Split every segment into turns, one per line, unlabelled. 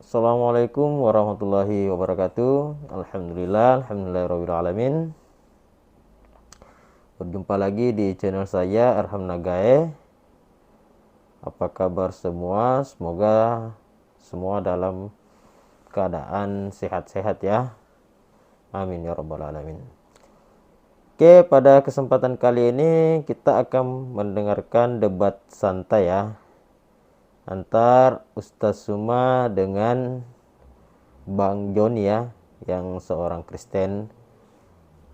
Assalamualaikum warahmatullahi wabarakatuh. Alhamdulillahirabbil alamin. Berjumpa lagi di channel saya Arham Nagae. Apa kabar semua? Semoga semua dalam keadaan sehat-sehat ya. Amin ya rabbal alamin. Oke, pada kesempatan kali ini kita akan mendengarkan debat santai ya antar Ustaz Suma dengan Bang Joni ya, yang seorang Kristen.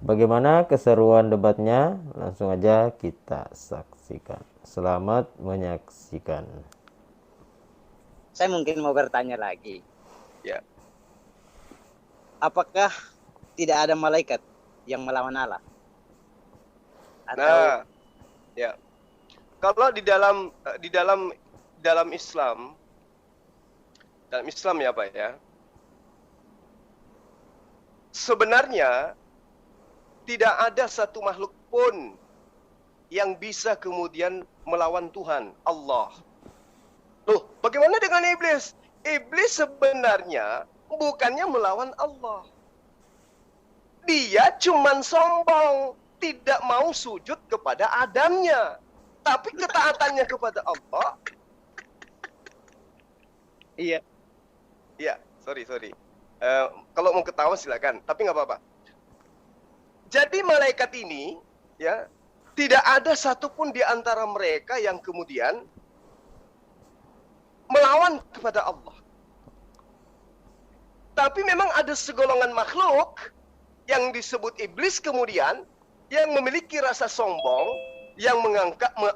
Bagaimana keseruan debatnya? Langsung aja kita saksikan. Selamat menyaksikan.
Saya mungkin mau bertanya lagi.
Ya.
Apakah tidak ada malaikat yang melawan Allah? Atau
Nah, ya. Kalau di dalam Islam ya Pak ya. Sebenarnya tidak ada satu makhluk pun yang bisa kemudian melawan Tuhan, Allah. Loh, bagaimana dengan iblis? Iblis sebenarnya bukannya melawan Allah. Dia cuman sombong, tidak mau sujud kepada Adamnya. Tapi ketaatannya kepada Allah.
iya.
Iya, sorry. Kalau mau ketawa silakan, tapi nggak apa-apa. Jadi malaikat ini, ya, tidak ada satupun di antara mereka yang kemudian melawan kepada Allah. Tapi memang ada segolongan makhluk yang disebut iblis kemudian yang memiliki rasa sombong, yang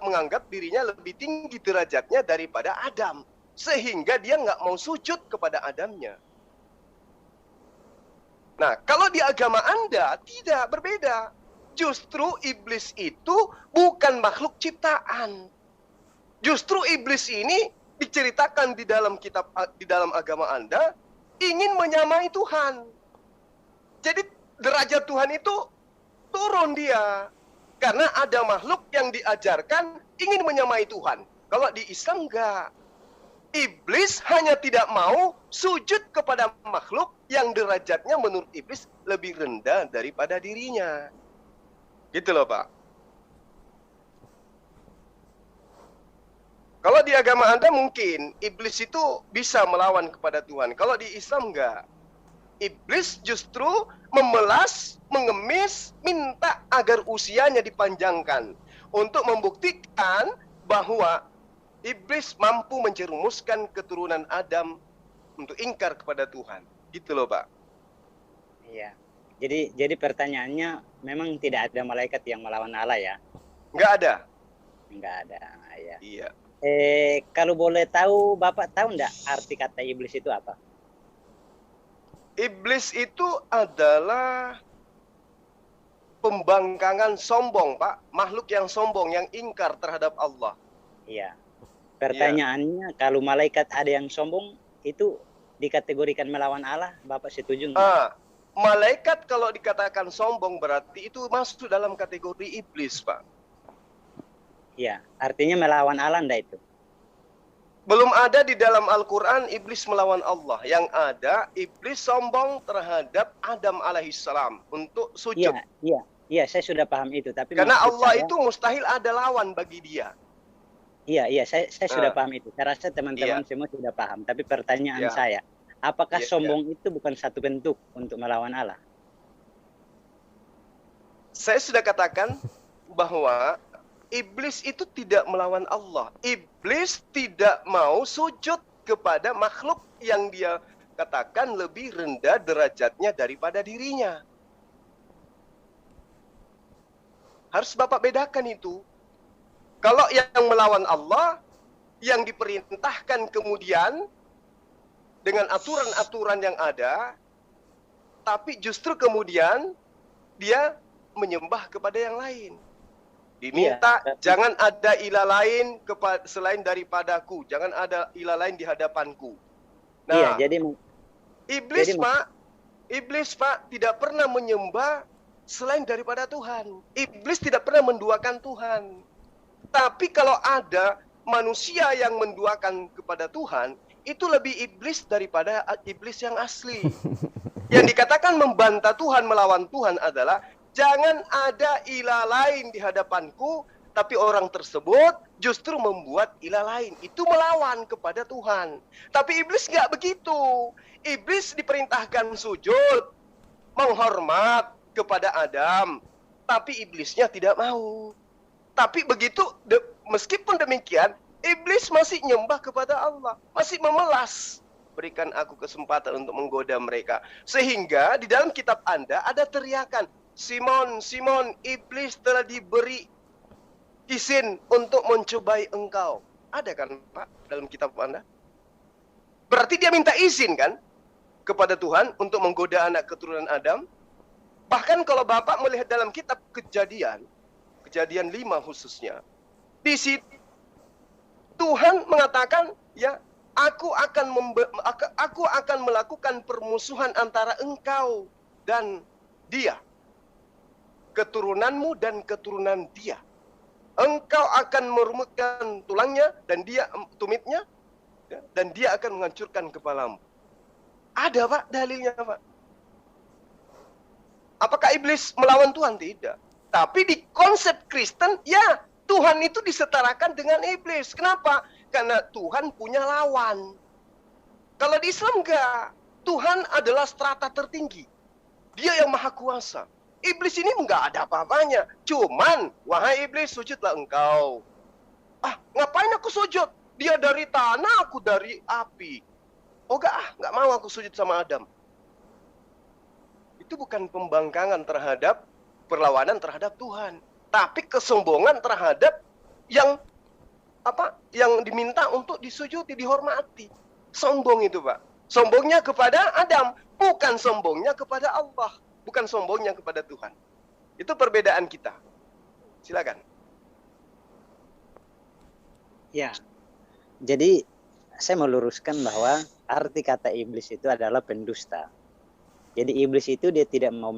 menganggap dirinya lebih tinggi derajatnya daripada Adam, sehingga dia nggak mau sujud kepada Adamnya. Nah, kalau di agama Anda tidak berbeda. Justru iblis itu bukan makhluk ciptaan. Justru iblis ini diceritakan di dalam agama Anda ingin menyamai Tuhan. Jadi derajat Tuhan itu turun dia. Karena ada makhluk yang diajarkan ingin menyamai Tuhan. Kalau di Islam enggak. Iblis hanya tidak mau sujud kepada makhluk yang derajatnya menurut iblis lebih rendah daripada dirinya. Gitu loh, Pak. Kalau di agama Anda mungkin iblis itu bisa melawan kepada Tuhan. Kalau di Islam enggak. Iblis justru memelas, mengemis, minta agar usianya dipanjangkan untuk membuktikan bahwa iblis mampu menjerumuskan keturunan Adam untuk ingkar kepada Tuhan. Gitu loh, Pak.
Iya. Jadi pertanyaannya memang tidak ada malaikat yang melawan Allah ya?
Nggak ada.
Enggak ada, ya.
Iya.
Kalau boleh tahu, Bapak tahu enggak arti kata iblis itu apa?
Iblis itu adalah pembangkangan sombong, Pak. Makhluk yang sombong, yang ingkar terhadap Allah.
Iya. Pertanyaannya, kalau malaikat ada yang sombong, itu dikategorikan melawan Allah, Bapak setuju enggak?
Malaikat kalau dikatakan sombong berarti itu masuk dalam kategori iblis, Pak.
Iya, artinya melawan Allah enggak itu?
Belum ada di dalam Al-Quran iblis melawan Allah. Yang ada, iblis sombong terhadap Adam alaihissalam untuk sujud.
Iya, saya sudah paham itu. Tapi
karena Allah itu mustahil ada lawan bagi dia.
Iya, saya sudah paham itu. Saya rasa teman-teman semua sudah paham. Tapi pertanyaan saya, apakah sombong itu bukan satu bentuk untuk melawan Allah?
Saya sudah katakan bahwa iblis itu tidak melawan Allah. Iblis tidak mau sujud kepada makhluk yang dia katakan lebih rendah derajatnya daripada dirinya. Harus Bapak bedakan itu. Kalau yang melawan Allah, yang diperintahkan kemudian dengan aturan-aturan yang ada, tapi justru kemudian dia menyembah kepada yang lain. Diminta jangan ada ilah lain selain daripadaku, jangan ada ilah lain di hadapanku. Nah,
jadi
iblis Pak tidak pernah menyembah selain daripada Tuhan. Iblis tidak pernah menduakan Tuhan. Tapi kalau ada manusia yang menduakan kepada Tuhan, itu lebih iblis daripada iblis yang asli. Yang dikatakan membantah Tuhan, melawan Tuhan adalah jangan ada ilah lain di hadapanku, tapi orang tersebut justru membuat ilah lain. Itu melawan kepada Tuhan. Tapi iblis nggak begitu. Iblis diperintahkan sujud, menghormat kepada Adam, tapi iblisnya tidak mau. Tapi begitu, meskipun demikian, iblis masih nyembah kepada Allah, masih memelas. Berikan aku kesempatan untuk menggoda mereka. Sehingga di dalam kitab Anda ada teriakan, Simon, Simon, iblis telah diberi izin untuk mencobai engkau. Ada kan Pak dalam kitab Anda? Berarti dia minta izin kan kepada Tuhan untuk menggoda anak keturunan Adam. Bahkan kalau Bapak melihat dalam kitab Kejadian 5 khususnya, di situ Tuhan mengatakan, ya, aku akan melakukan permusuhan antara engkau dan dia, keturunanmu dan keturunan dia. Engkau akan merumutkan tulangnya dan dia tumitnya, ya, dan dia akan menghancurkan kepalamu. Ada Pak dalilnya Pak. Apakah iblis melawan Tuhan? Tidak. Tapi di konsep Kristen, ya, Tuhan itu disetarakan dengan iblis. Kenapa? Karena Tuhan punya lawan. Kalau di Islam enggak. Tuhan adalah strata tertinggi. Dia yang maha kuasa. Iblis ini enggak ada apa-apanya. Cuman, wahai iblis, sujudlah engkau. Ah, ngapain aku sujud? Dia dari tanah, aku dari api. Oh enggak mau aku sujud sama Adam. Itu bukan pembangkangan terhadap, perlawanan terhadap Tuhan. Tapi kesombongan terhadap yang diminta untuk disujudi, dihormati. Sombong itu Pak. Sombongnya kepada Adam, bukan sombongnya kepada Allah, bukan sombongnya kepada Tuhan. Itu perbedaan kita. Silakan.
Ya. Jadi saya meluruskan bahwa arti kata iblis itu adalah pendusta. Jadi iblis itu dia tidak mau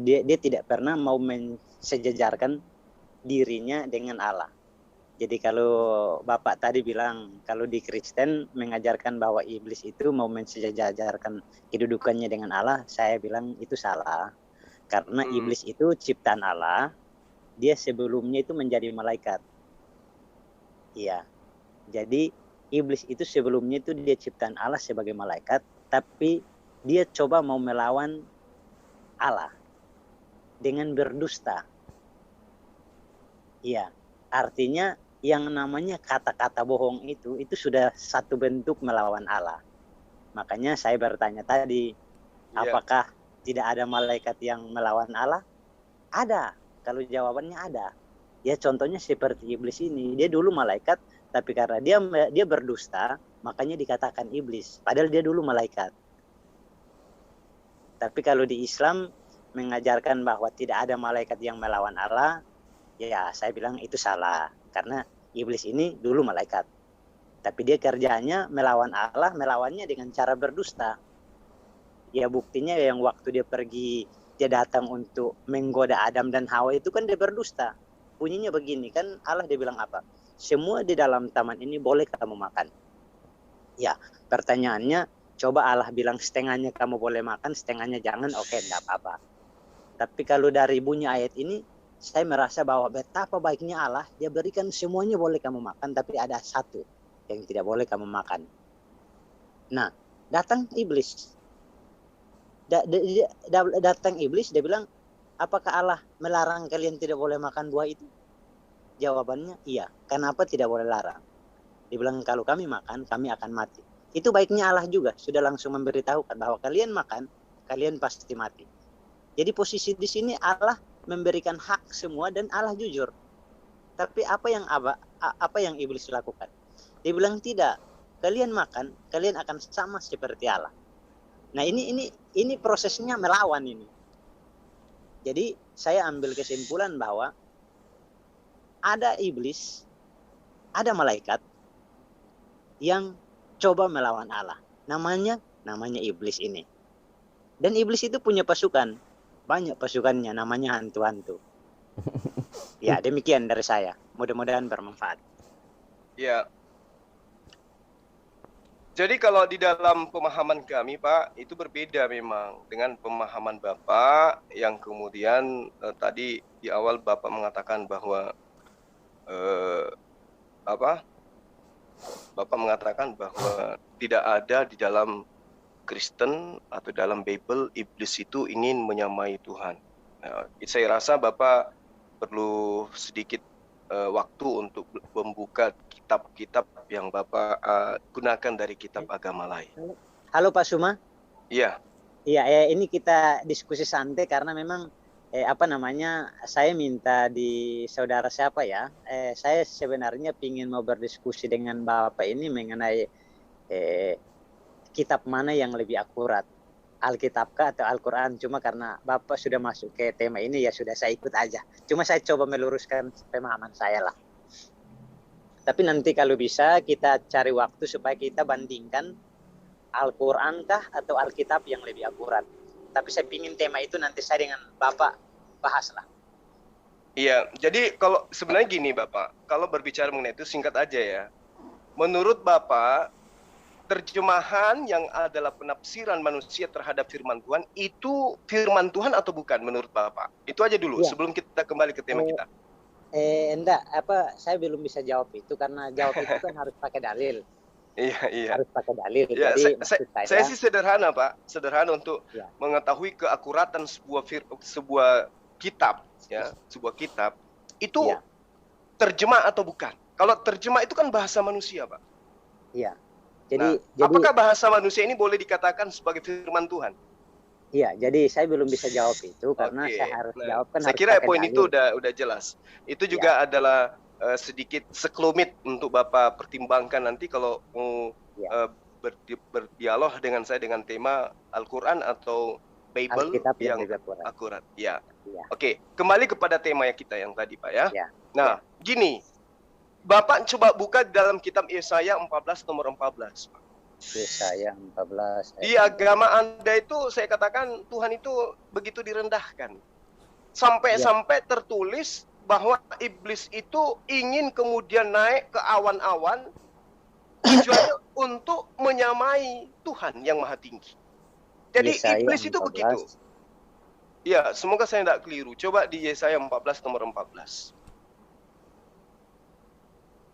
dia tidak pernah mau mensejajarkan dirinya dengan Allah. Jadi kalau Bapak tadi bilang kalau di Kristen mengajarkan bahwa iblis itu mau mensejajarkan kedudukannya dengan Allah, saya bilang itu salah. Karena iblis itu ciptaan Allah, dia sebelumnya itu menjadi malaikat. Iya. Jadi iblis itu sebelumnya itu dia ciptaan Allah sebagai malaikat, tapi dia coba mau melawan Allah dengan berdusta. Iya, artinya yang namanya kata-kata bohong itu sudah satu bentuk melawan Allah. Makanya saya bertanya tadi, apakah tidak ada malaikat yang melawan Allah? Ada. Kalau jawabannya ada. Ya contohnya seperti iblis ini, dia dulu malaikat, tapi karena dia berdusta, makanya dikatakan iblis. Padahal dia dulu malaikat. Tapi kalau di Islam mengajarkan bahwa tidak ada malaikat yang melawan Allah, ya saya bilang itu salah. Karena iblis ini dulu malaikat. Tapi dia kerjanya melawan Allah, melawannya dengan cara berdusta. Ya buktinya yang waktu dia pergi, dia datang untuk menggoda Adam dan Hawa itu kan dia berdusta. Bunyinya begini, kan Allah dia bilang apa? Semua di dalam taman ini boleh kamu makan. Ya, pertanyaannya, coba Allah bilang setengahnya kamu boleh makan, setengahnya jangan, oke, enggak apa-apa. Tapi kalau dari bunyi ayat ini, saya merasa bahwa betapa baiknya Allah, dia berikan semuanya boleh kamu makan, tapi ada satu yang tidak boleh kamu makan. Nah, datang iblis. Datang iblis, dia bilang, apakah Allah melarang kalian tidak boleh makan buah itu? Jawabannya, iya. Kenapa tidak boleh larang? Dia bilang, kalau kami makan, kami akan mati. Itu baiknya Allah juga sudah langsung memberitahukan bahwa kalian makan, kalian pasti mati. Jadi posisi di sini Allah memberikan hak semua dan Allah jujur. Tapi apa yang iblis lakukan? Dia bilang tidak. Kalian makan, kalian akan sama seperti Allah. Nah ini prosesnya melawan ini. Jadi saya ambil kesimpulan bahwa ada iblis, ada malaikat yang coba melawan Allah. Namanya iblis ini. Dan iblis itu punya pasukan. Banyak pasukannya, namanya hantu-hantu. Ya, demikian dari saya. Mudah-mudahan bermanfaat.
Ya. Jadi kalau di dalam pemahaman kami, Pak, itu berbeda memang dengan pemahaman Bapak yang kemudian tadi di awal Bapak mengatakan bahwa eh, apa? Bapak mengatakan bahwa tidak ada di dalam Kristen atau dalam Bible iblis itu ingin menyamai Tuhan. Nah, saya rasa Bapak perlu sedikit waktu untuk membuka kitab-kitab yang Bapak gunakan dari kitab agama lain.
Halo Pak Suma.
Iya.
Iya, ini kita diskusi santai karena memang saya minta di saudara siapa ya? Saya sebenarnya ingin mau berdiskusi dengan Bapak ini mengenai kitab mana yang lebih akurat, Alkitabkah atau Al-Quran. Cuma karena Bapak sudah masuk ke tema ini, ya sudah saya ikut aja. Cuma saya coba meluruskan pemahaman saya lah. Tapi nanti kalau bisa kita cari waktu supaya kita bandingkan Al-Quran kah atau Alkitab yang lebih akurat. Tapi saya pingin tema itu nanti saya dengan Bapak bahas lah.
Iya, jadi kalau sebenarnya gini Bapak, kalau berbicara mengenai itu singkat aja ya. Menurut Bapak, terjemahan yang adalah penafsiran manusia terhadap firman Tuhan itu firman Tuhan atau bukan menurut Bapak? Itu aja dulu sebelum kita kembali ke tema kita.
Enggak, saya belum bisa jawab itu karena jawab itu kan harus pakai dalil.
Iya.
Harus pakai dalil.
Ya,
jadi
saya sih sederhana Pak, sederhana untuk mengetahui keakuratan sebuah kitab, ya, sebuah kitab itu terjemah atau bukan. Kalau terjemah itu kan bahasa manusia Pak.
Iya.
Jadi apakah bahasa manusia ini boleh dikatakan sebagai firman Tuhan?
Iya, jadi saya belum bisa jawab itu karena saya harus jawab kan.
Saya kira poin itu udah jelas. Itu juga adalah sedikit sekelumit untuk Bapak pertimbangkan nanti kalau mau berdialog dengan saya dengan tema Al-Quran atau Bible yang akurat. Ya. Oke, kembali kepada tema yang kita yang tadi Pak ya. Nah, gini. Bapak coba buka dalam kitab Yesaya 14 nomor 14 Pak.
Yesaya 14.
Di agama Anda itu saya katakan Tuhan itu begitu direndahkan. Sampai-sampai tertulis bahwa iblis itu ingin kemudian naik ke awan-awan tujuannya untuk menyamai Tuhan yang Maha Tinggi. Jadi Yesaya iblis itu 14. Begitu. Ya, semoga saya tidak keliru. Coba di Yesaya 14 nomor 14.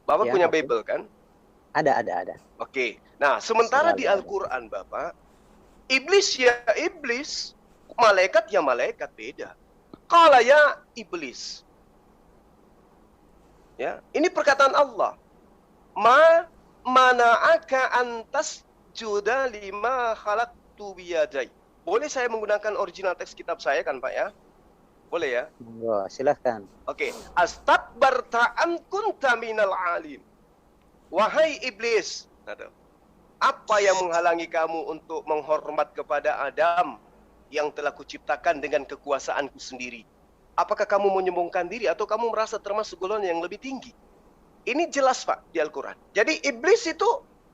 Bapak punya Bible kan?
Ada.
Oke. Nah, sementara di Al-Quran Bapak, iblis ya iblis, malaikat ya malaikat, beda. Qala ya iblis. Ya, ini perkataan Allah. Ma mana'aka antas juda lima khalaqtu biyadai. Boleh saya menggunakan original teks kitab saya kan Pak ya? Boleh ya?
Wah, silahkan.
Oke. Astakbarta an kunta minal alim. Wahai iblis, apa yang menghalangi kamu untuk menghormat kepada Adam yang telah kuciptakan dengan kekuasaanku sendiri? Apakah kamu menyombongkan diri atau kamu merasa termasuk golongan yang lebih tinggi? Ini jelas Pak di Al-Quran. Jadi iblis itu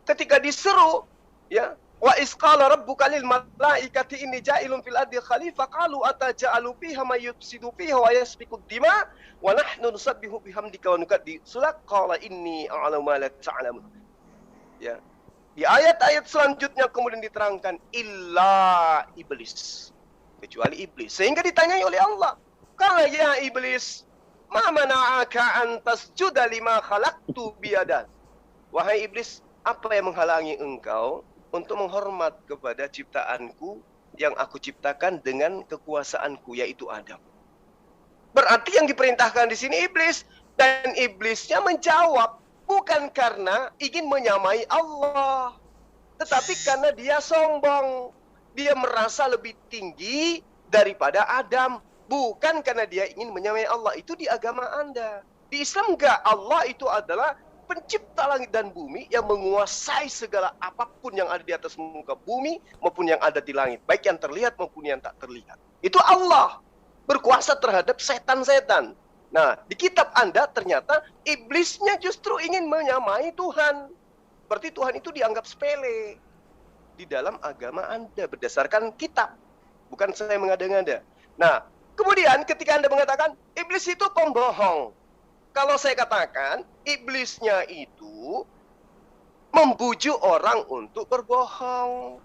ketika diseru, ya, wa isqala rabbuka lil malaikati inni ja'ilun fil ardi khalifah qalu ataja'alu fiha may yufsidu fiha wa yasfiku dima wa nahnu nusabbihu bihamdika wa nuqaddisu lak qala inni a'lamu ma la ta'lamun. Ya. Di ayat-ayat selanjutnya kemudian diterangkan illa iblis, kecuali iblis. Sehingga ditanyai oleh Allah, "Qala ya iblis, ma mana'aka an tasjuda lima khalaqtu biyadan?" Wahai iblis, apa yang menghalangi engkau untuk menghormat kepada ciptaanku yang aku ciptakan dengan kekuasaanku, yaitu Adam. Berarti yang diperintahkan di sini iblis, dan iblisnya menjawab bukan karena ingin menyamai Allah, tetapi karena dia sombong, dia merasa lebih tinggi daripada Adam, bukan karena dia ingin menyamai Allah. Itu di agama Anda. Di Islam enggak, Allah itu adalah pencipta langit dan bumi yang menguasai segala apapun yang ada di atas muka bumi maupun yang ada di langit, baik yang terlihat maupun yang tak terlihat. Itu Allah berkuasa terhadap setan-setan. Nah, di kitab Anda ternyata iblisnya justru ingin menyamai Tuhan. Berarti Tuhan itu dianggap sepele di dalam agama Anda berdasarkan kitab. Bukan saya mengada-ngada. Nah, kemudian ketika Anda mengatakan iblis itu pembohong, kalau saya katakan iblisnya itu membujuk orang untuk berbohong.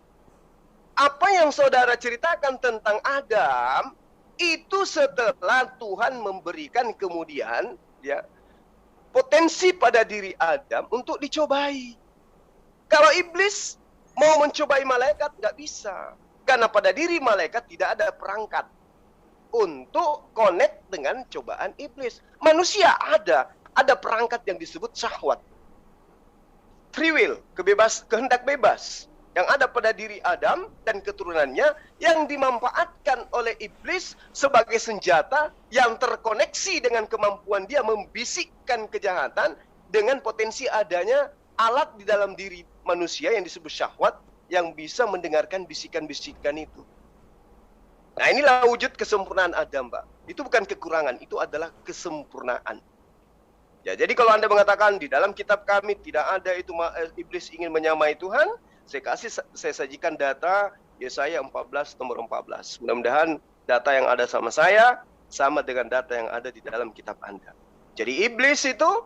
Apa yang saudara ceritakan tentang Adam itu setelah Tuhan memberikan kemudian ya potensi pada diri Adam untuk dicobai. Kalau iblis mau mencobai malaikat nggak bisa, karena pada diri malaikat tidak ada perangkat untuk connect dengan cobaan iblis. Manusia ada perangkat yang disebut syahwat, free will, kehendak bebas yang ada pada diri Adam dan keturunannya yang dimanfaatkan oleh iblis sebagai senjata yang terkoneksi dengan kemampuan dia membisikkan kejahatan dengan potensi adanya alat di dalam diri manusia yang disebut syahwat yang bisa mendengarkan bisikan-bisikan itu. Nah, inilah wujud kesempurnaan Adam, Pak. Itu bukan kekurangan, itu adalah kesempurnaan. Ya, jadi kalau Anda mengatakan di dalam kitab kami tidak ada itu iblis ingin menyamai Tuhan, saya sajikan data Yesaya 14 nomor 14. Mudah-mudahan data yang ada sama saya sama dengan data yang ada di dalam kitab Anda. Jadi iblis itu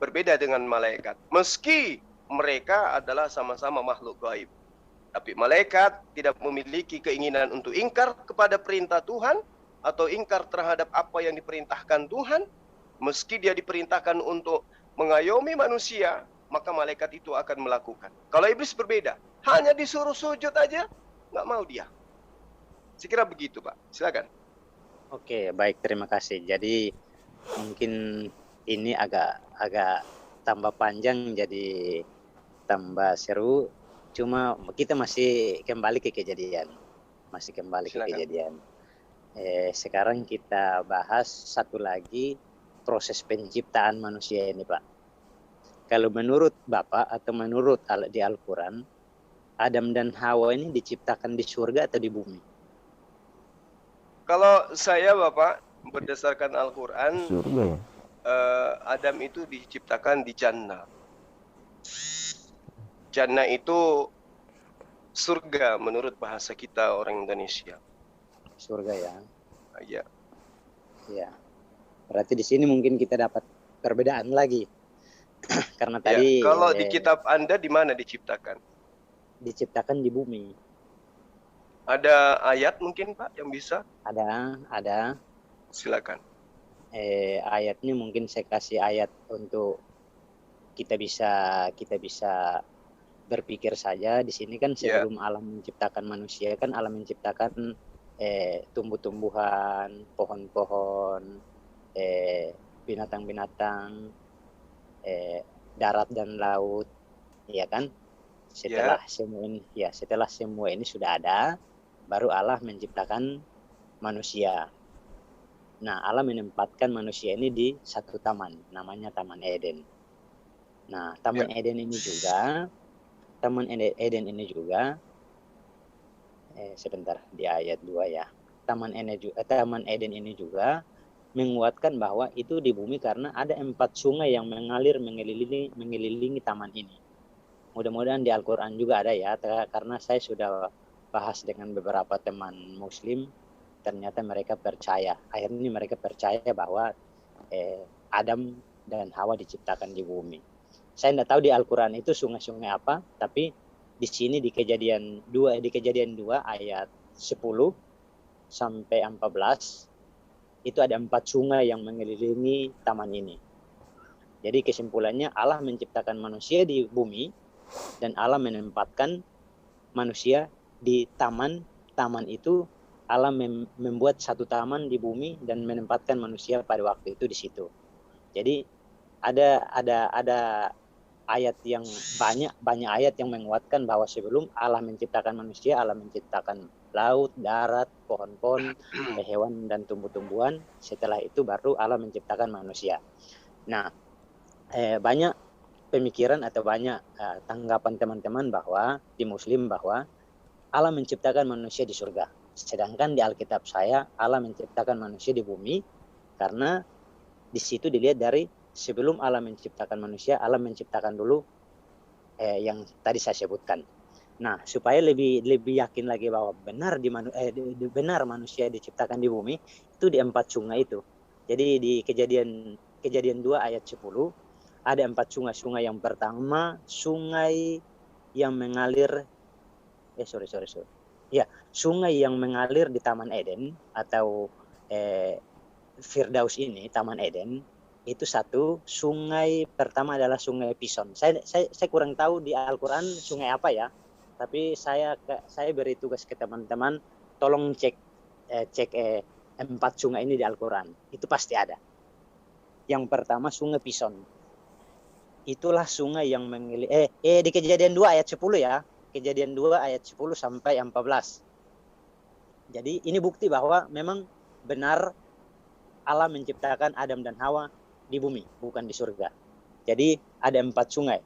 berbeda dengan malaikat. Meski mereka adalah sama-sama makhluk gaib. Tapi malaikat tidak memiliki keinginan untuk ingkar kepada perintah Tuhan atau ingkar terhadap apa yang diperintahkan Tuhan. Meski dia diperintahkan untuk mengayomi manusia, maka malaikat itu akan melakukan. Kalau iblis berbeda, hanya disuruh sujud aja, nggak mau dia. Sekira begitu, Pak. Silakan.
Oke, baik, terima kasih. Jadi mungkin ini agak tambah panjang, jadi tambah seru. Cuma kita masih kembali ke kejadian. Silakan. Sekarang kita bahas satu lagi proses penciptaan manusia ini, Pak. Kalau menurut Bapak atau menurut di Al-Quran, Adam dan Hawa ini diciptakan di surga atau di bumi?
Kalau saya, Bapak, berdasarkan Al-Quran,
Surga ya?
Adam itu diciptakan di Jannah. Jannah itu surga menurut bahasa kita orang Indonesia.
Surga ya?
Ya.
Ya. Berarti di sini mungkin kita dapat perbedaan lagi. Karena tadi
kalau di kitab Anda di mana diciptakan?
Diciptakan di bumi.
Ada ayat mungkin, Pak, yang bisa?
Ada.
Silakan.
Ayatnya mungkin saya kasih ayat untuk kita bisa berpikir saja. Di sini kan sebelum Allah menciptakan manusia kan Allah menciptakan tumbuh-tumbuhan, pohon-pohon, binatang-binatang, darat dan laut, ya kan? Setelah semua ini sudah ada, baru Allah menciptakan manusia. Nah, Allah menempatkan manusia ini di satu taman, namanya Taman Eden. Nah, Taman Eden ini juga sebentar di ayat 2 ya. Taman Eden ini juga menguatkan bahwa itu di bumi karena ada 4 sungai yang mengalir mengelilingi taman ini. Mudah-mudahan di Al-Quran juga ada ya, karena saya sudah bahas dengan beberapa teman Muslim, ternyata mereka percaya. Akhirnya mereka percaya bahwa Adam dan Hawa diciptakan di bumi. Saya tidak tahu di Al-Quran itu sungai-sungai apa, tapi di sini di Kejadian 2 ayat 10 sampai 14 itu ada 4 sungai yang mengelilingi taman ini. Jadi kesimpulannya Allah menciptakan manusia di bumi dan Allah menempatkan manusia di taman itu. Allah membuat satu taman di bumi dan menempatkan manusia pada waktu itu di situ. Jadi ada ayat yang banyak ayat yang menguatkan bahwa sebelum Allah menciptakan manusia, Allah menciptakan laut, darat, pohon-pohon, hewan dan tumbuh-tumbuhan. Setelah itu baru Allah menciptakan manusia. Nah, banyak pemikiran atau banyak tanggapan teman-teman bahwa di Muslim bahwa Allah menciptakan manusia di surga. Sedangkan di Alkitab saya Allah menciptakan manusia di bumi karena di situ dilihat dari sebelum Allah menciptakan manusia, Allah menciptakan dulu yang tadi saya sebutkan. Nah, supaya lebih yakin lagi bahwa benar manusia diciptakan di bumi itu di 4 sungai itu. Jadi di Kejadian 2 ayat 10 ada 4 sungai. Sungai yang pertama, sungai yang mengalir, ya, sungai yang mengalir di Taman Eden atau Firdaus ini, Taman Eden, itu satu. Sungai pertama adalah Sungai Pison. Saya kurang tahu di Al-Quran sungai apa ya, tapi saya beri tugas ke teman-teman, tolong cek 4 sungai ini di Al-Quran. Itu pasti ada. Yang pertama Sungai Pison. Itulah sungai yang mengalir di Kejadian 2 ayat 10 ya. Kejadian 2 ayat 10 sampai 14. Jadi ini bukti bahwa memang benar Allah menciptakan Adam dan Hawa di bumi, bukan di surga. Jadi ada 4 sungai.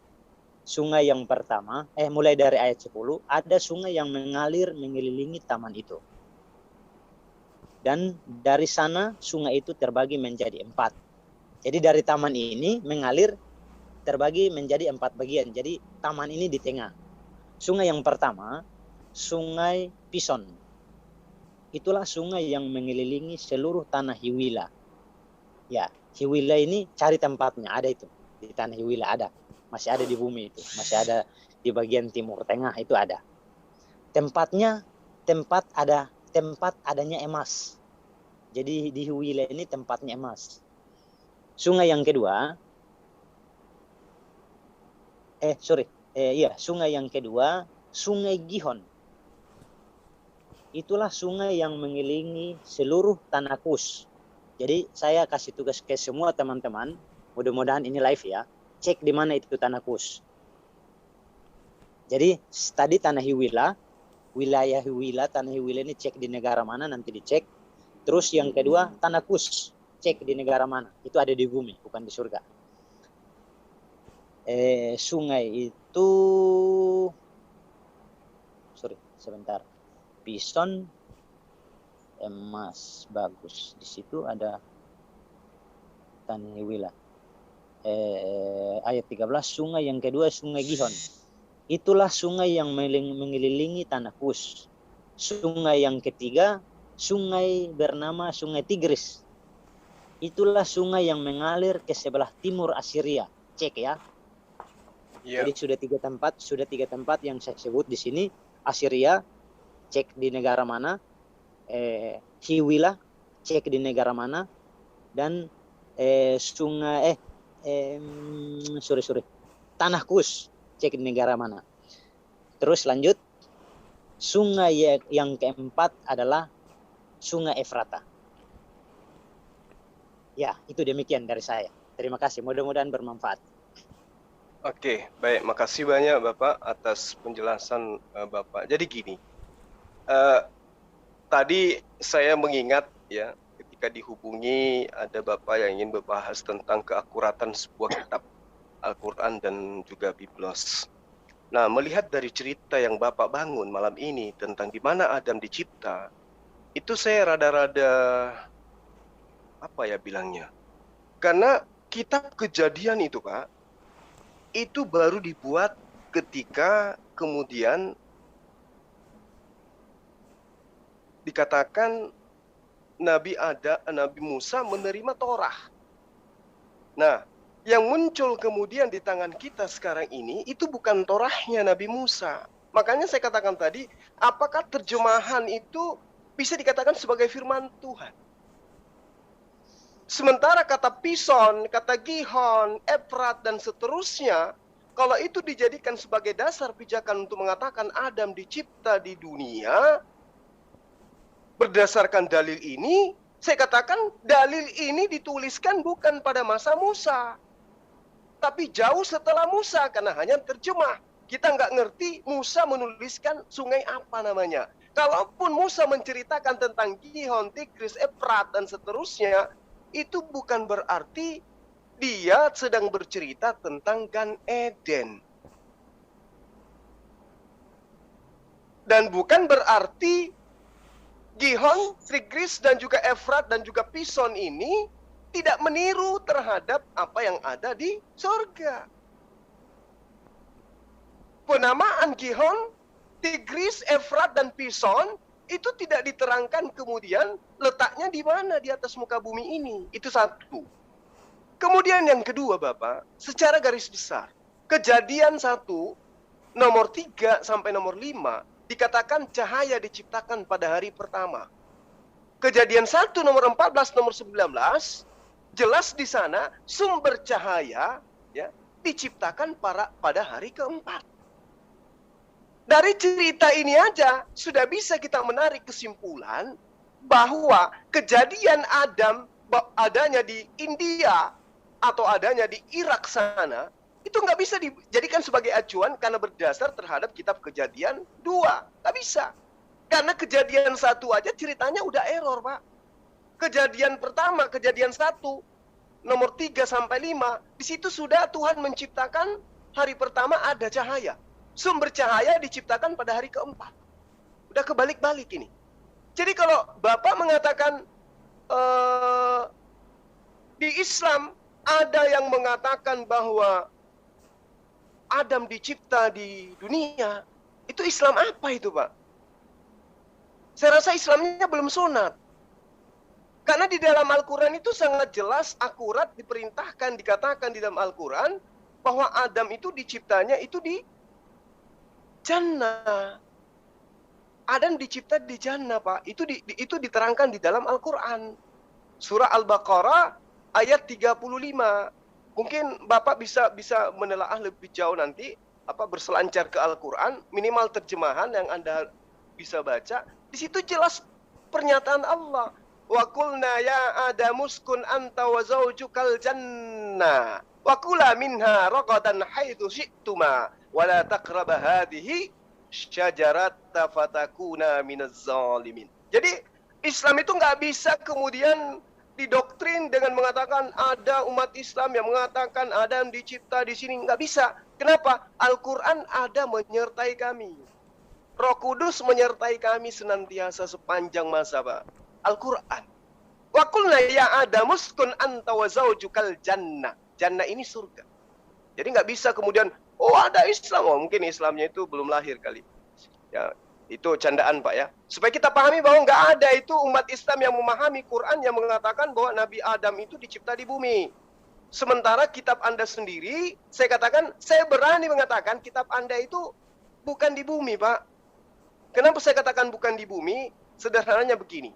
Sungai yang pertama, mulai dari ayat 10, ada sungai yang mengalir mengelilingi taman itu. Dan dari sana sungai itu terbagi menjadi 4. Jadi dari taman ini mengalir terbagi menjadi 4 bagian. Jadi taman ini di tengah. Sungai yang pertama, Sungai Pison. Itulah sungai yang mengelilingi seluruh tanah Hiwila. Ya, Hiwila ini cari tempatnya, ada itu. Di tanah Hiwila ada. Masih ada di bumi itu. Masih ada di bagian timur tengah itu ada. Tempat adanya emas. Jadi di Hiwila ini tempatnya emas. Sungai yang kedua, sungai yang kedua, Sungai Gihon. Itulah sungai yang mengelilingi seluruh tanah Kus. Jadi saya kasih tugas ke semua teman-teman, mudah-mudahan ini live ya, cek di mana itu tanah Kus. Jadi tadi tanah Hiwila, wilayah Hiwila, tanah Hiwila ini cek di negara mana, nanti dicek. Terus yang kedua tanah Kus, cek di negara mana, itu ada di bumi, bukan di surga. Sungai itu, sebentar. Pison, emas, bagus. Di situ ada tanah Hiwila. Ayat 13, sungai yang kedua Sungai Gihon. Itulah sungai yang mengelilingi tanah Kus. Sungai yang ketiga, sungai bernama Sungai Tigris. Itulah sungai yang mengalir ke sebelah timur Assyria. Cek ya. Jadi sudah tiga tempat yang saya sebut di sini. Assyria, cek di negara mana, Hiwila, cek di negara mana, dan tanah Kus, cek di negara mana. Terus lanjut, sungai yang keempat adalah Sungai Efrata. Ya, itu demikian dari saya. Terima kasih, mudah-mudahan bermanfaat.
Oke, baik. Makasih banyak Bapak atas penjelasan Bapak. Jadi gini, tadi saya mengingat ya, ketika dihubungi ada Bapak yang ingin membahas tentang keakuratan sebuah kitab Al-Quran dan juga Biblos. Nah, melihat dari cerita yang Bapak bangun malam ini tentang di mana Adam dicipta, itu saya rada-rada, apa ya bilangnya, karena kitab Kejadian itu Pak, itu baru dibuat ketika kemudian dikatakan Nabi Musa menerima Torah. Nah, yang muncul kemudian di tangan kita sekarang ini itu bukan Torahnya Nabi Musa. Makanya saya katakan tadi, apakah terjemahan itu bisa dikatakan sebagai firman Tuhan? Sementara kata Pison, kata Gihon, Efrat, dan seterusnya, kalau itu dijadikan sebagai dasar pijakan untuk mengatakan Adam dicipta di dunia, berdasarkan dalil ini, saya katakan dalil ini dituliskan bukan pada masa Musa, tapi jauh setelah Musa, karena hanya terjemah. Kita nggak ngerti Musa menuliskan sungai apa namanya. Kalaupun Musa menceritakan tentang Gihon, Tigris, Efrat, dan seterusnya, itu bukan berarti dia sedang bercerita tentang Gan Eden. Dan bukan berarti Gihon, Tigris, dan juga Efrat, dan juga Pison ini tidak meniru terhadap apa yang ada di surga. Penamaan Gihon, Tigris, Efrat, dan Pison itu tidak diterangkan kemudian letaknya di mana di atas muka bumi ini. Itu satu. Kemudian yang kedua Bapak, secara garis besar, Kejadian 1 nomor 3 sampai nomor 5 dikatakan cahaya diciptakan pada hari pertama. Kejadian 1 nomor 14 nomor 19 jelas di sana sumber cahaya ya diciptakan pada hari keempat. Dari cerita ini aja sudah bisa kita menarik kesimpulan bahwa kejadian Adam adanya di India atau adanya di Irak sana, itu nggak bisa dijadikan sebagai acuan karena berdasar terhadap kitab Kejadian 2. Nggak bisa. Karena Kejadian 1 aja ceritanya udah error, Pak. Kejadian pertama, Kejadian 1, nomor 3 sampai 5, di situ sudah Tuhan menciptakan hari pertama ada cahaya. Sumber cahaya diciptakan pada hari keempat. Udah kebalik-balik ini. Jadi kalau Bapak mengatakan di Islam ada yang mengatakan bahwa Adam dicipta di dunia, itu Islam apa itu, Pak? Saya rasa Islamnya belum sunat. Karena di dalam Al-Quran itu sangat jelas, akurat diperintahkan, dikatakan di dalam Al-Quran bahwa Adam itu diciptanya itu di Jannah. Adam dicipta di Jannah, Pak. Itu diterangkan di dalam Al-Quran. Surah Al-Baqarah ayat 35. Mungkin Bapak bisa menelaah lebih jauh nanti, berselancar ke Al-Quran, minimal terjemahan yang Anda bisa baca. Di situ jelas pernyataan Allah. Wa qulna ya Adamu uskun anta wa zawjukal jannah wa kula minha ragadan haitsu syi'tuma wa la taqraba hadhihi syajarata fatakuna minaz zalimin. Jadi Islam itu nggak bisa kemudian didoktrin dengan mengatakan ada umat Islam yang mengatakan Adam dicipta di sini. Nggak bisa. Kenapa? Al-Quran ada menyertai kami. Roh Kudus menyertai kami senantiasa sepanjang masa, Pak. Al-Quran. Wa qulna ya Adam uskun anta wa zawjukal jannah. Jannah ini surga. Jadi nggak bisa kemudian, oh ada Islam. Oh, mungkin Islamnya itu belum lahir kali. Ya, itu candaan, Pak ya. Supaya kita pahami bahwa nggak ada itu umat Islam yang memahami Quran yang mengatakan bahwa Nabi Adam itu dicipta di bumi. Sementara kitab Anda sendiri, saya berani mengatakan kitab Anda itu bukan di bumi, Pak. Kenapa saya katakan bukan di bumi? Sederhananya begini.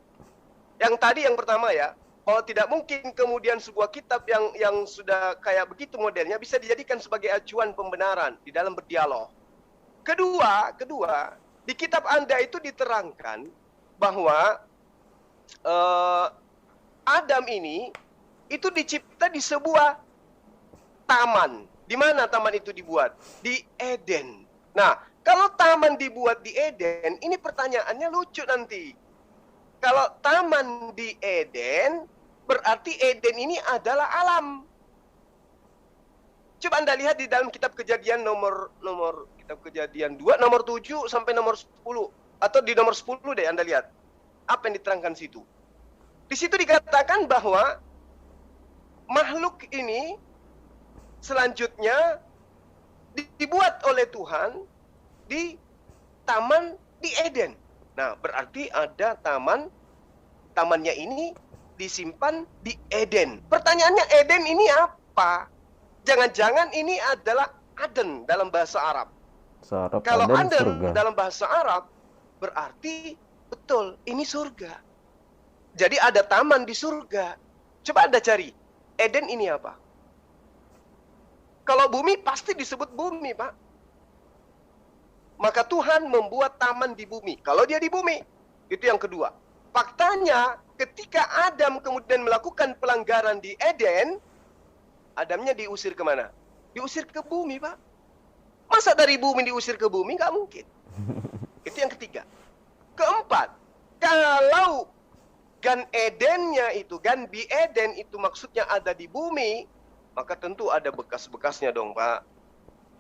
Yang tadi yang pertama ya, bahwa tidak mungkin kemudian sebuah kitab yang sudah kayak begitu modelnya bisa dijadikan sebagai acuan pembenaran di dalam berdialog. Kedua, di kitab Anda itu diterangkan bahwa Adam ini itu dicipta di sebuah taman. Di mana taman itu dibuat? Di Eden. Nah, kalau taman dibuat di Eden, ini pertanyaannya lucu nanti. Kalau taman di Eden, berarti Eden ini adalah alam. Coba Anda lihat di dalam kitab Kejadian kitab Kejadian 2 nomor 7 sampai nomor 10 atau di nomor 10 deh Anda lihat. Apa yang diterangkan situ? Di situ dikatakan bahwa makhluk ini selanjutnya dibuat oleh Tuhan di taman di Eden. Nah, berarti ada tamannya ini disimpan di Eden. Pertanyaannya Eden ini apa? Jangan-jangan ini adalah Aden dalam bahasa Arab. Kalau Aden dalam bahasa Arab, berarti betul, ini surga. Jadi ada taman di surga. Coba Anda cari, Eden ini apa? Kalau bumi pasti disebut bumi, Pak. Maka Tuhan membuat taman di bumi. Kalau dia di bumi, itu yang kedua. Faktanya, ketika Adam kemudian melakukan pelanggaran di Eden, Adamnya diusir kemana? Diusir ke bumi, Pak. Masa dari bumi diusir ke bumi? Nggak mungkin. Itu yang ketiga. Keempat, kalau Gan Edennya itu, Gan Bi Eden itu maksudnya ada di bumi, maka tentu ada bekas-bekasnya dong, Pak.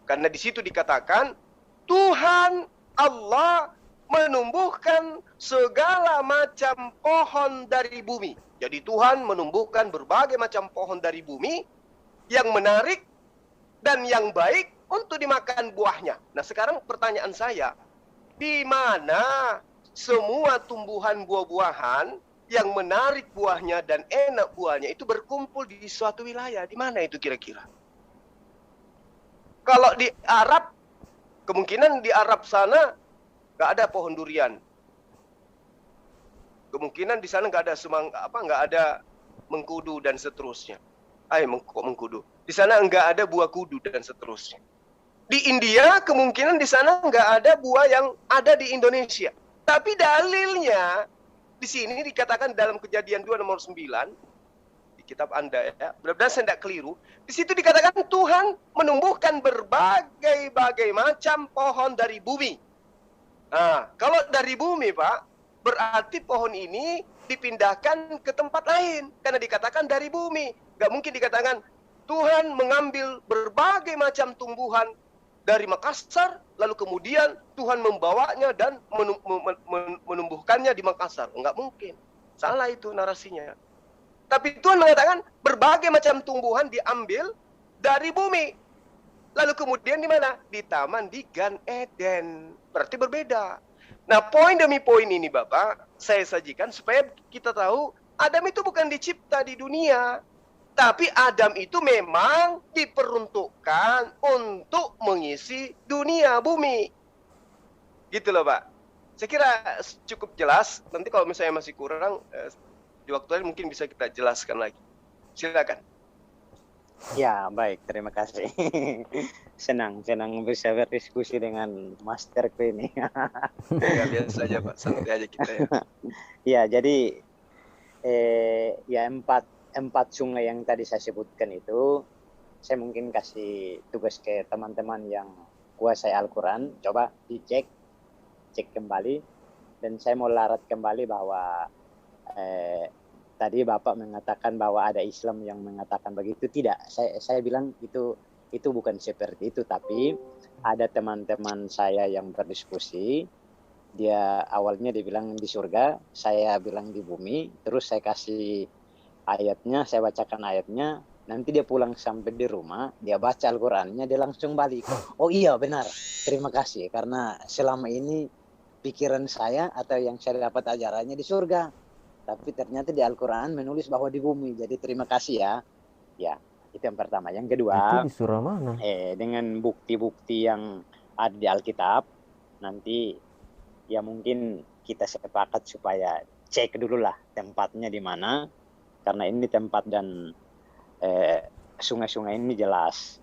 Karena di situ dikatakan, Tuhan Allah menumbuhkan segala macam pohon dari bumi. Jadi Tuhan menumbuhkan berbagai macam pohon dari bumi yang menarik dan yang baik untuk dimakan buahnya. Nah, sekarang pertanyaan saya, di mana semua tumbuhan buah-buahan yang menarik buahnya dan enak buahnya itu berkumpul di suatu wilayah. Di mana itu kira-kira? Kalau di Arab, kemungkinan di Arab sana nggak ada pohon durian. Kemungkinan di sana nggak ada mengkudu dan seterusnya. Mengkudu. Di sana nggak ada buah kudu dan seterusnya. Di India kemungkinan di sana nggak ada buah yang ada di Indonesia. Tapi dalilnya di sini dikatakan dalam Kejadian 2 nomor 9 di kitab Anda ya. Benar-benar saya tidak keliru. Di situ dikatakan Tuhan menumbuhkan berbagai macam pohon dari bumi. Nah, kalau dari bumi, Pak, berarti pohon ini dipindahkan ke tempat lain karena dikatakan dari bumi. Gak mungkin dikatakan Tuhan mengambil berbagai macam tumbuhan dari Makassar, lalu kemudian Tuhan membawanya dan menumbuhkannya di Makassar. Enggak mungkin. Salah itu narasinya. Tapi Tuhan mengatakan berbagai macam tumbuhan diambil dari bumi. Lalu kemudian di mana? Di taman di Gan Eden. Berarti berbeda. Nah, poin demi poin ini Bapak, saya sajikan supaya kita tahu Adam itu bukan dicipta di dunia. Tapi Adam itu memang diperuntukkan untuk mengisi dunia, bumi. Gitu loh, Pak. Saya kira cukup jelas. Nanti kalau misalnya masih kurang, di waktu lain mungkin bisa kita jelaskan lagi. Silakan.
Ya, baik. Terima kasih. Senang bisa berdiskusi dengan masterku ini.
Ya, biasa aja, Pak. Santai aja kita ya.
Ya, jadi ya empat sungai yang tadi saya sebutkan itu, saya mungkin kasih tugas ke teman-teman yang kuasai Al-Quran, coba cek kembali. Dan saya mau larat kembali bahwa tadi Bapak mengatakan bahwa ada Islam yang mengatakan begitu. Tidak, saya bilang itu bukan seperti itu, tapi ada teman-teman saya yang berdiskusi. Dia awalnya dibilang di surga, saya bilang di bumi, terus saya kasih ayatnya, saya bacakan ayatnya, nanti dia pulang sampai di rumah, dia baca Al-Qurannya, dia langsung balik. Oh iya benar, terima kasih, karena selama ini pikiran saya atau yang saya dapat ajarannya di surga, tapi ternyata di Al-Quran menulis bahwa di bumi. Jadi terima kasih ya. Ya, itu yang pertama. Yang kedua,
Itu di surah mana?
Dengan bukti-bukti yang ada di Alkitab, nanti ya mungkin kita sepakat supaya cek dulu lah tempatnya di mana, karena ini tempat dan sungai-sungai ini jelas.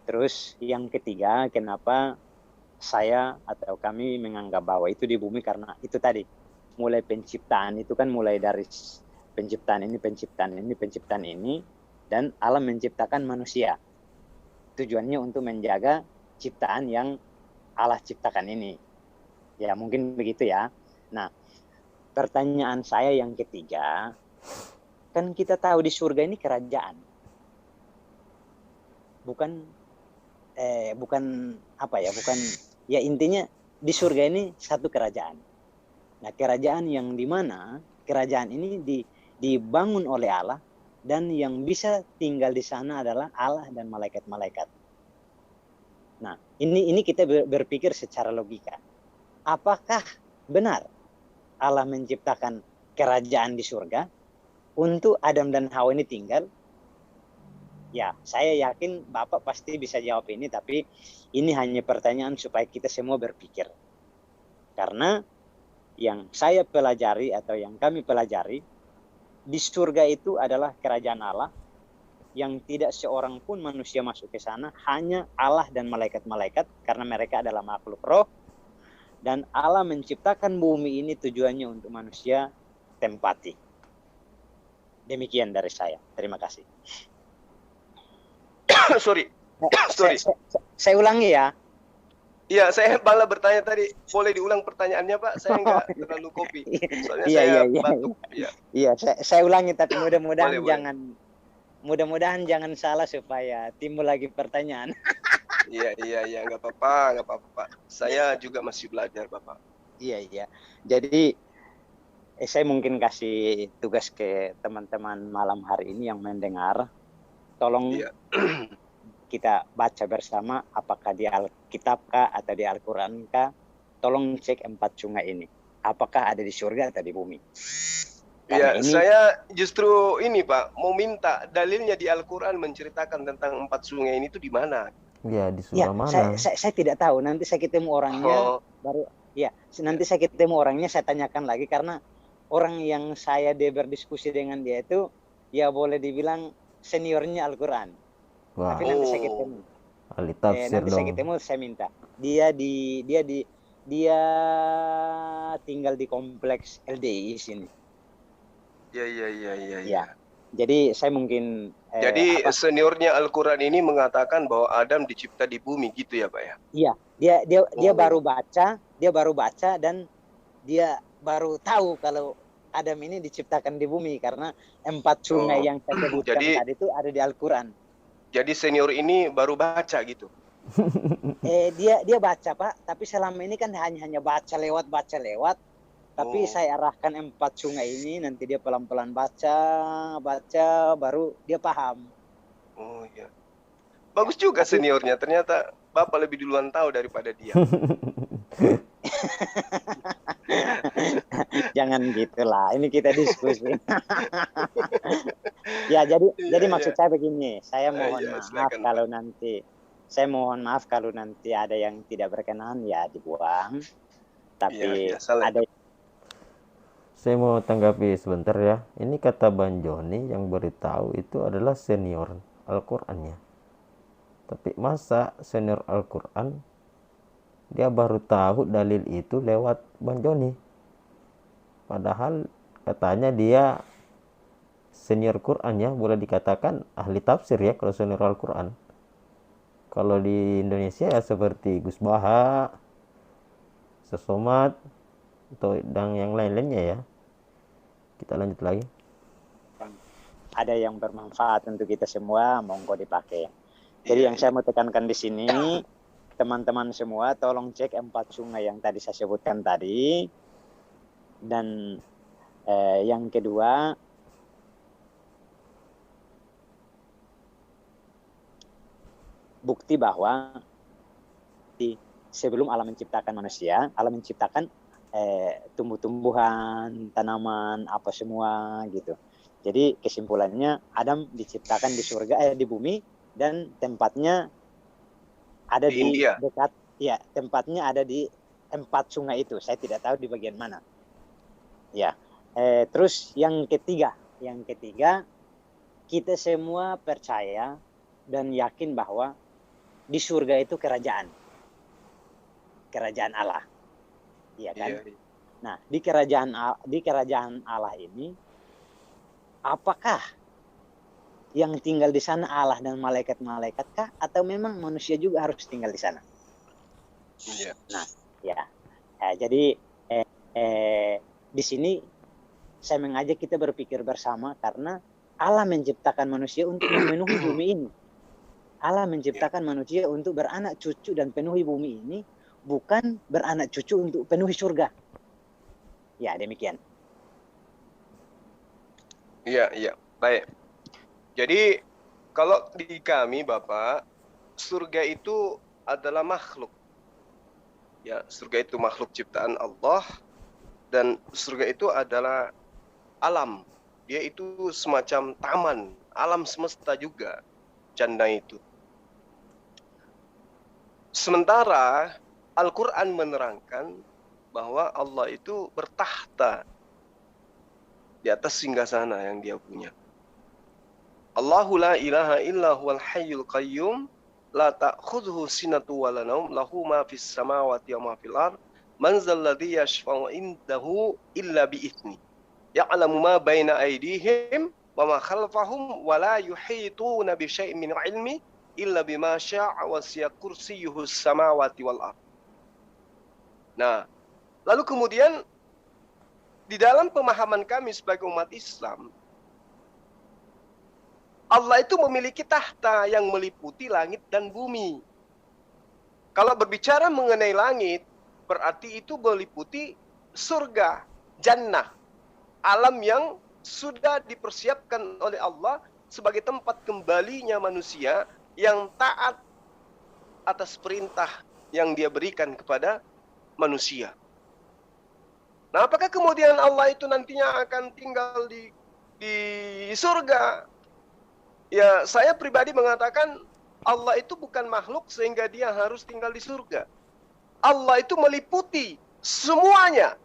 Terus yang ketiga, kenapa saya atau kami menganggap bahwa itu di bumi, karena itu tadi mulai penciptaan itu kan mulai dari penciptaan ini, dan Allah menciptakan manusia. Tujuannya untuk menjaga ciptaan yang Allah ciptakan ini. Ya mungkin begitu ya. Nah, pertanyaan saya yang ketiga, kan kita tahu di surga ini kerajaan. Bukan intinya di surga ini satu kerajaan. Nah, kerajaan yang di mana kerajaan ini dibangun oleh Allah, dan yang bisa tinggal di sana adalah Allah dan malaikat-malaikat. Nah, ini kita berpikir secara logika. Apakah benar Allah menciptakan kerajaan di surga untuk Adam dan Hawa ini tinggal? Ya, saya yakin Bapak pasti bisa jawab ini, tapi ini hanya pertanyaan supaya kita semua berpikir. Karena yang saya pelajari atau yang kami pelajari, di surga itu adalah kerajaan Allah yang tidak seorang pun manusia masuk ke sana, hanya Allah dan malaikat-malaikat, karena mereka adalah makhluk roh. Dan Allah menciptakan bumi ini tujuannya untuk manusia tempati. Demikian dari saya. Terima kasih.
Sorry.
Saya ulangi ya.
Iya, saya malah bertanya tadi, boleh diulang pertanyaannya Pak? Saya nggak terlalu kopi, soalnya saya batuk.
Iya, saya ulangi, tapi mudah-mudahan
boleh.
jangan salah supaya timbul lagi pertanyaan.
Iya, nggak apa-apa. Saya juga masih belajar Bapak.
Iya. Jadi saya mungkin kasih tugas ke teman-teman malam hari ini yang mendengar, tolong kita baca bersama, apakah di Alkitab kah atau di Al-Quran kah, tolong cek 4 sungai ini. Apakah ada di surga atau di bumi. Karena
Ya,
ini
saya justru ini Pak, mau minta dalilnya di Al-Quran menceritakan tentang 4 sungai ini tuh di mana?
Ya, di
ya,
surah mana?
saya tidak tahu. Nanti saya ketemu orangnya,
Oh,
baru ya.
ya.
Nanti saya ketemu orangnya, saya tanyakan lagi karena orang yang saya berdiskusi dengan dia itu, ya boleh dibilang seniornya Al-Quran. Tapi
Wah,
nanti saya
Oh,
ketemu.
ahli tafsir
Nanti saya
dong.
ketemu, saya minta. Dia tinggal di kompleks LDI sini.
ya, ya, ya, ya,
Ya.
ya.
Jadi saya mungkin
Jadi seniornya Al-Quran ini mengatakan bahwa Adam dicipta di bumi gitu ya Pak ya?
iya, dia
Oh,
baru baca dan dia baru tahu kalau Adam ini diciptakan di bumi karena 4 sungai
oh.
yang saya sebutkan
Jadi
tadi itu ada di Al-Quran.
senior ini baru baca gitu.
Dia baca Pak, tapi selama ini kan hanya baca lewat. Tapi
Oh,
saya arahkan 4 sungai ini, nanti dia pelan-pelan baca, baru dia paham.
oh ya. Bagus juga
Tapi
seniornya. Ternyata Bapak lebih duluan tahu daripada dia.
jangan gitulah, ini kita diskusi. Ya,
Iya,
jadi
iya.
maksud saya begini,
Ya, silakan Pak.
saya mohon maaf kalau nanti ada yang tidak berkenan ya dibuang.
Iya,
Tapi
biasalah
ada
itu.
Saya mau tanggapi sebentar ya. Ini kata Bang Joni yang beritahu itu adalah senior Al-Qur'annya. Tapi masa senior Al-Qur'an dia baru tahu dalil itu lewat Bang Joni. Padahal katanya dia senior Quran ya, boleh dikatakan ahli tafsir ya kalau senior Al-Quran. Kalau di Indonesia ya seperti Gus Baha, Sesomat, atau dan yang lain-lainnya ya. Kita lanjut lagi.
ada yang bermanfaat untuk kita semua, monggo dipakai. Jadi
Iya,
yang saya mau tekankan di sini, teman-teman semua tolong cek 4 sungai yang tadi saya sebutkan tadi. Dan yang kedua, bukti bahwa sebelum Allah menciptakan manusia, Allah menciptakan tumbuh-tumbuhan, tanaman, apa semua gitu. Jadi kesimpulannya Adam diciptakan di surga, di bumi, dan tempatnya ada
di
di
India.
dekat, ya tempatnya ada di 4 sungai itu. Saya tidak tahu di bagian mana. Ya, terus yang ketiga, kita semua percaya dan yakin bahwa di surga itu kerajaan Allah, iya kan?
Iya, iya.
Nah, di kerajaan Allah ini, apakah yang tinggal di sana Allah dan malaikat-malaikat kah, atau memang manusia juga harus tinggal di sana?
Iya.
Nah, ya, jadi di sini saya mengajak kita berpikir bersama karena Allah menciptakan manusia untuk memenuhi bumi ini. Allah menciptakan manusia untuk beranak cucu dan penuhi bumi ini, bukan beranak cucu untuk penuhi surga. Ya, demikian.
Iya, iya. Baik. Jadi kalau di kami Bapak, surga itu adalah makhluk. Ya, surga itu makhluk ciptaan Allah dan surga itu adalah alam. Dia itu semacam taman, alam semesta juga. Jannah itu. Sementara Al-Quran menerangkan bahwa Allah itu bertahta di atas singgasana yang dia punya. Allahu la ilaha illa huwal hayyul qayyum la ta'khudhuhu sinatu wa la naum lahu ma fis samawati wa ma fil ard man zal ladzi yashfa'u indahu illa bi itsni ya'lamu ma baina aydihim wa ma khalfahum wa la yuhituna bi syai'in min ilmi illa bima syaa wasi'a kursiyyuhu samawati wal ard. Nah, lalu kemudian di dalam pemahaman kami sebagai umat Islam, Allah itu memiliki tahta yang meliputi langit dan bumi. Kalau berbicara mengenai langit, berarti itu meliputi surga, jannah, alam yang sudah dipersiapkan oleh Allah sebagai tempat kembalinya manusia yang taat atas perintah yang dia berikan kepada manusia. Nah, apakah kemudian Allah itu nantinya akan tinggal di surga? Ya, saya pribadi mengatakan Allah itu bukan makhluk sehingga dia harus tinggal di surga. Allah itu meliputi semuanya.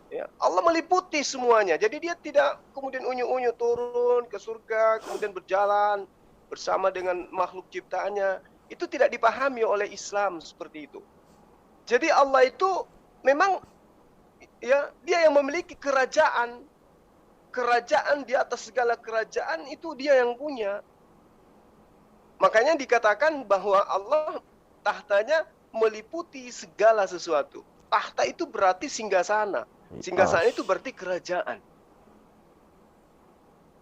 Ya, Allah meliputi semuanya. Jadi dia tidak kemudian unyu-unyu turun ke surga, kemudian berjalan bersama dengan makhluk ciptaannya. Itu tidak dipahami oleh Islam seperti itu. Jadi Allah itu memang ya dia yang memiliki kerajaan. Kerajaan di atas segala kerajaan itu dia yang punya. Makanya dikatakan bahwa Allah tahtanya meliputi segala sesuatu. Tahta itu berarti singgasana. Singgasana itu berarti kerajaan.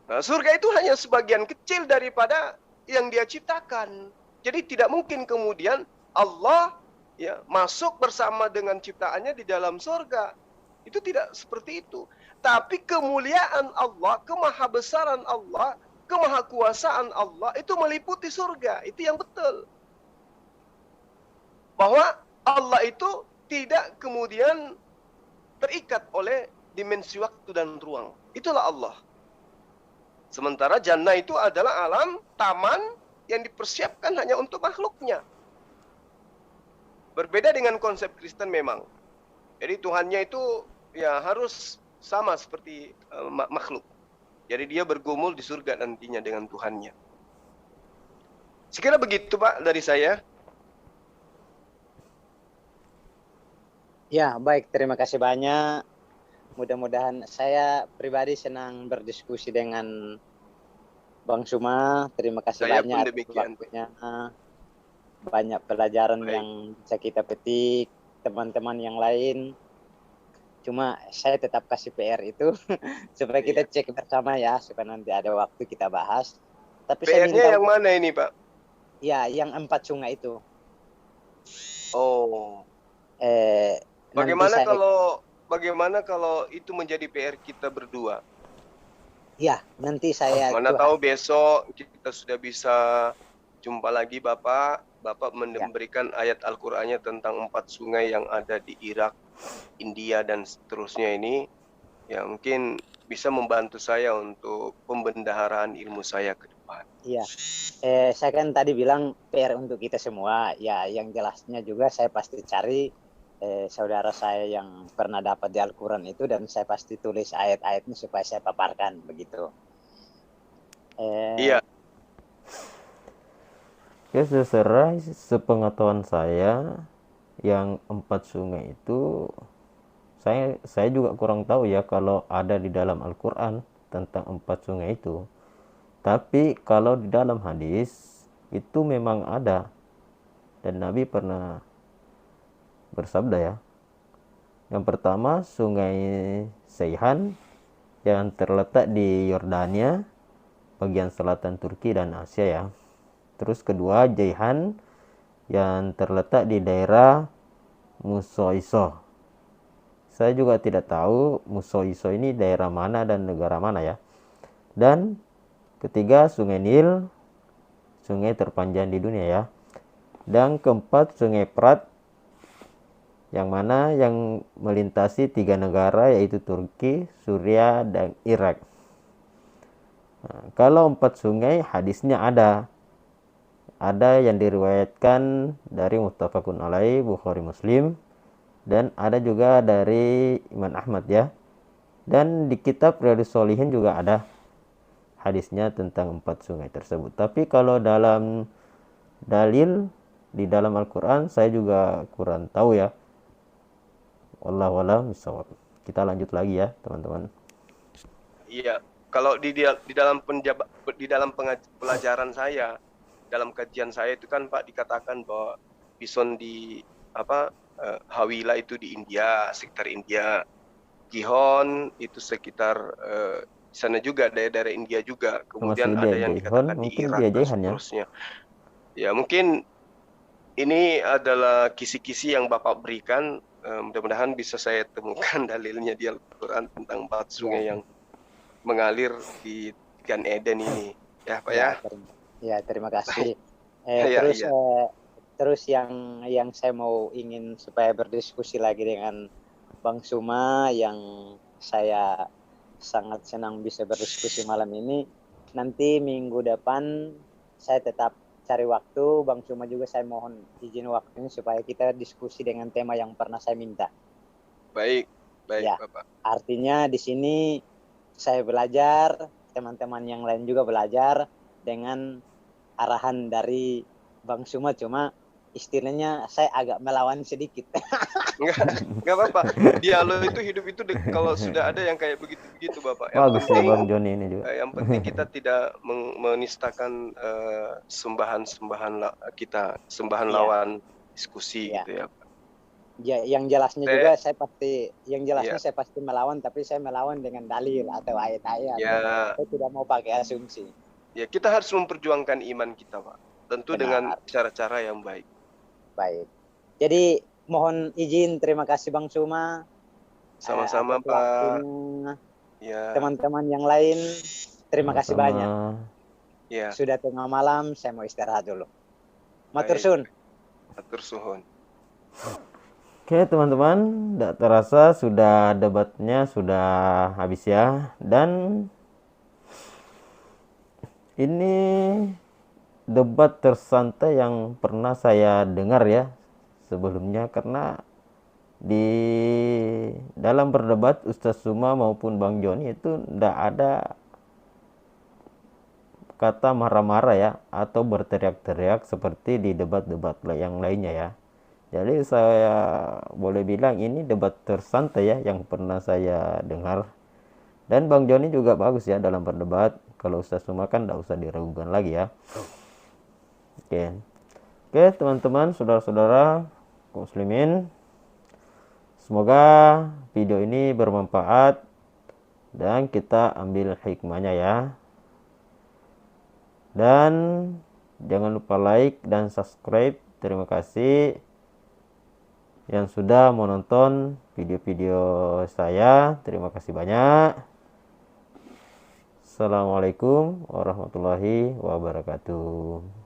Nah, surga itu hanya sebagian kecil daripada yang dia ciptakan. Jadi tidak mungkin kemudian Allah ya masuk bersama dengan ciptaannya di dalam surga. Itu tidak seperti itu. Tapi kemuliaan Allah, kemahabesaran Allah, kemahakuasaan Allah itu meliputi surga. Itu yang betul. Bahwa Allah itu tidak kemudian terikat oleh dimensi waktu dan ruang. Itulah Allah. Sementara jannah itu adalah alam taman yang dipersiapkan hanya untuk makhluknya. Berbeda dengan konsep Kristen memang. Jadi Tuhannya itu ya harus sama seperti makhluk. Jadi dia bergumul di surga nantinya dengan Tuhannya. Sekira begitu Pak dari saya.
Ya, baik. Terima kasih banyak. Mudah-mudahan saya pribadi senang berdiskusi dengan Bang Suma. Terima kasih
Saya pun
banyak atas
demikian.
waktunya. Banyak pelajaran
Baik.
yang bisa kita petik, teman-teman yang lain. Cuma saya tetap kasih PR itu supaya kita cek bersama ya, supaya nanti ada waktu kita bahas. Tapi saya
PR-nya
minta
yang mana ini Pak?
ya, yang 4 sungai itu.
Oh.
Nanti
Bagaimana kalau itu menjadi PR kita berdua?
ya, nanti saya
Mana tahu besok kita sudah bisa jumpa lagi Bapak. Bapak memberikan ayat Al-Qur'annya tentang 4 sungai yang ada di Irak, India dan seterusnya ini. Ya, mungkin bisa membantu saya untuk pembendaharaan ilmu saya ke depan.
Iya. Saya kan tadi bilang PR untuk kita semua. Ya, yang jelasnya juga saya pasti cari saudara saya yang pernah dapat di Al-Quran itu, dan saya pasti tulis ayat-ayatnya supaya saya paparkan begitu.
Iya.
Ya, sesuai sepengetahuan saya, yang 4 sungai itu saya juga kurang tahu ya kalau ada di dalam Al-Quran tentang 4 sungai itu. Tapi kalau di dalam hadis itu memang ada, dan Nabi pernah bersabda ya. Yang pertama Sungai Seihan yang terletak di Yordania, bagian selatan Turki dan Asia ya. Terus kedua Jaihan yang terletak di daerah Musoiso. Saya juga tidak tahu Musoiso ini daerah mana dan negara mana ya. Dan ketiga Sungai Nil, sungai terpanjang di dunia ya. Dan keempat Sungai Prat, yang mana yang melintasi 3 negara yaitu Turki, Suriah, dan Irak. Nah, kalau 4 sungai hadisnya ada yang diriwayatkan dari muttafaqun alaih Bukhari Muslim, dan ada juga dari Imam Ahmad ya. Dan di kitab Riyadhus Shalihin juga ada hadisnya tentang 4 sungai tersebut. Tapi kalau dalam dalil di dalam Al-Quran saya juga kurang tahu ya. Wallahu a'lam bishawab. Kita lanjut lagi ya teman-teman.
Iya, kalau di dalam pelajaran saya, dalam kajian saya itu kan Pak dikatakan bahwa bison di Hawila itu di India, sekitar India. Gihon itu sekitar sana juga, daerah India juga. Kemudian ada yang dikatakan di Irak dan seterusnya. Ya, mungkin ini adalah kisi-kisi yang Bapak berikan. Mudah-mudahan bisa saya temukan dalilnya di Al-Quran tentang 4 sungai yang mengalir di Gan Eden ini. Ya, Pak ya.
Ya, terima kasih. Terus yang saya ingin supaya berdiskusi lagi dengan Bang Suma yang saya sangat senang bisa berdiskusi malam ini. Nanti minggu depan saya tetap cari waktu. Bang Suma juga saya mohon izin waktunya supaya kita diskusi dengan tema yang pernah saya minta.
Baik, baik
Ya,
Bapak.
artinya di sini saya belajar, teman-teman yang lain juga belajar dengan arahan dari Bang Suma, cuma istilahnya saya agak melawan sedikit.
Enggak apa-apa. Dialog itu hidup itu kalau sudah ada yang kayak begitu-begitu Bapak.
Bagus ya Bang Joni ini juga.
Yang penting kita tidak menistakan kita, sembahan
Iya.
lawan diskusi
Iya.
gitu ya Pak.
Ya, yang jelasnya juga saya pasti melawan, tapi saya melawan dengan dalil atau ayat-ayat.
Ya,
Saya tidak mau pakai asumsi.
ya kita harus memperjuangkan iman kita Pak. Tentu
Benar.
dengan cara-cara yang baik.
Baik. Jadi mohon izin, terima kasih Bang Suma.
Sama-sama
atas
Pak.
waktunya.
Ya.
Teman-teman yang lain, terima kasih
Sama-sama.
banyak.
Ya.
Sudah tengah malam, saya mau istirahat dulu. Matur
Baik.
sun.
Matur suhun.
Oke teman-teman, tidak terasa sudah debatnya sudah habis ya. Dan ini debat tersantai yang pernah saya dengar ya sebelumnya, karena di dalam berdebat Ustadz Suma maupun Bang Joni itu tidak ada kata marah-marah ya atau berteriak-teriak seperti di debat-debat yang lainnya ya. Jadi saya boleh bilang ini debat tersantai ya yang pernah saya dengar. Dan Bang Joni juga bagus ya dalam berdebat. Kalau Ustadz Suma kan tidak usah diragukan lagi ya. Oke teman-teman, saudara-saudara muslimin, semoga video ini bermanfaat dan kita ambil hikmahnya ya. Dan jangan lupa like dan subscribe. Terima kasih yang sudah menonton video-video saya. Terima kasih banyak. Assalamualaikum warahmatullahi wabarakatuh.